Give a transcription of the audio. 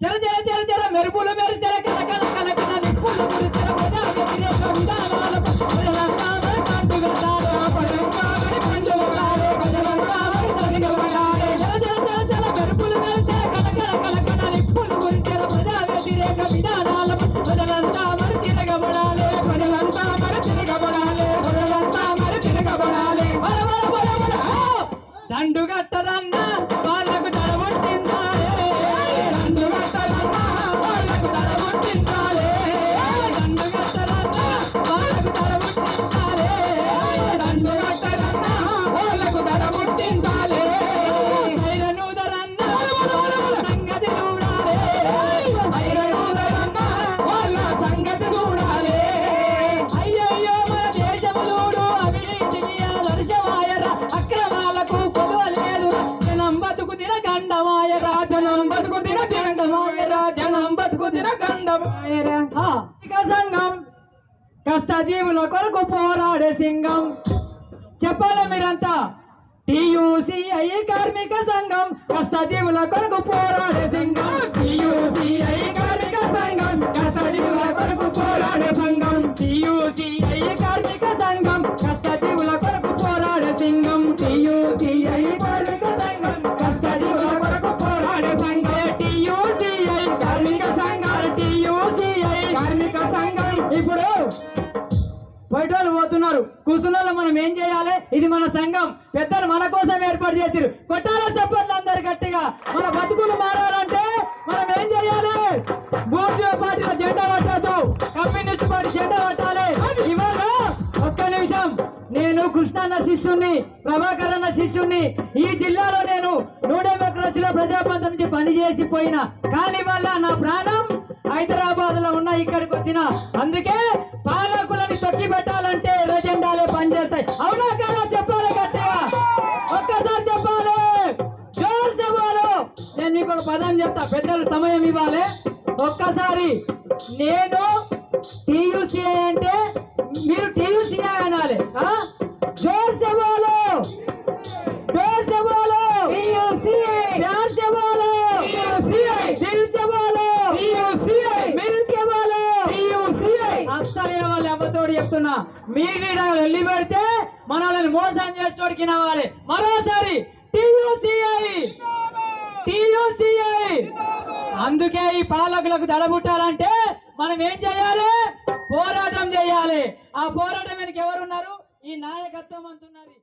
జర జర జర జర మెరుపులు మెరిచెర కలకల కలకల నిప్పులు గురిచెర ప్రజా వ్యతిరేక విధానాల ప్రజలంతా మరి పండుగలాడే ప్రజలంతా మరి పండుగలాడే ప్రజలంతా మరి పండుగలాడే జర జర జర జర మెరుపులు మెరిచెర కలకల కలకల నిప్పులు గురిచెర ప్రజా వ్యతిరేక విధానాల ప్రజలంతా మరి తిరగబడాలి ప్రజలంతా మరి తిరగబడాలి ప్రజలంతా మరి తిరగబడాలి బల బల బల బల దండుగట్టరన్న వాళ్ళకు తడబొట్టిందాలే దండుగట్టరన్న వాళ్ళకు తడబొట్టిందాలే దండుగట్టరన్న వాళ్ళకు తడబొట్టిందాలే దండుగట్టరన్న వాళ్ళకు తడబొట్టిందాలే ఐరనూదరన్న సంగతి చూడాలే ఐరనూదరన్న వాళ్ళ సంగతి చూడాలే అయ్యయ్యో మన దేశములోడు అవినీతికి ఆదర్శమాయర అక్రమాలకు కొదవలేదు జనం బతుకు తినగండమాయరా జనం బతుకు తినగండమాయరా జనం బతుకు తినగండమాయరా సంఘం కష్టజీవుల కొరకు పోరాడే సింగం చెప్పాలా మీరంతా టియుసిఐ కార్మిక సంఘం కష్టజీవుల కొరకు పోరాడే సింగం టియుసిఐ కార్మిక సంఘం కష్టజీవుల కొరకు పోరాడే సంఘం టియుసిఐ కార్మిక సంఘం కష్టజీవుల కొరకు పోరాడే సింగం టియుసిఐ కార్మిక సంఘం కష్టజీవుల కొరకు పోరాడే సంఘం టియుసిఐ కార్మిక సంఘం టియుసిఐ కార్మిక సంఘం ఇప్పుడు బయటోళ్ళు పోతున్నారు కూర్చున్న మనం ఏం చేయాలి ఇది మన సంఘం పెద్దలు మన కోసం ఏర్పాటు చేసిరు కొట్టాల సపోర్ట్లు అందరు గట్టిగా మన బతుకులు మారాలంటే మనం ఏం చేయాలి బూర్జువా పార్టీల జెండా పట్టద్దు కమ్యూనిస్ట్ పార్టీ జెండా పట్టాలి ఇవాళ ఒక్క నిమిషం నేను కృష్ణన్న శిష్యుణ్ణి ప్రభాకర్ అన్న శిష్యుణ్ణి ఈ జిల్లాలో నేను న్యూ డెమోక్రసీలో ప్రజాపంతం నుంచి పనిచేసి పోయినా కానీ వల్ల నా ప్రాణం హైదరాబాద్ లో ఉన్న ఇక్కడికి వచ్చిన అందుకే పాలకులని తొక్కి పెట్టాలంటే ఎర్రజెండాలే పనిచేస్తాయి అవునా కాదా చెప్పాలి గట్టిగా ఒక్కసారి చెప్పాలి జోర్ సవాలు నేను మీకు ఒక పదం చెప్తా పెద్దలు సమయం ఇవ్వాలి ఒక్కసారి నేను టియుసిఐ అంటే మీరు టియుసిఐ అనాలి జోర్ సవాలు జోర్ సవాలు టియుసిఐ ప్యార్ సవాలు టియుసిఐ దిల్ సవాలు టియుసిఐ మిల్ సవాలు టియుసిఐ అస్సలైన వాళ్ళ అమ్మతోడు చెప్తున్నా మీరు వెళ్ళి పెడితే మనల్ని మోసం చేసేటోడికి నవ్వాలి మరోసారి టియుసిఐ టియుసిఐ అందుకే ఈ పాలకులకు దడబుట్టాలంటే మనం ఏం చేయాలి పోరాటం చేయాలి ఆ పోరాటం వెనక ఎవరున్నారు ఈ నాయకత్వం అంటున్నది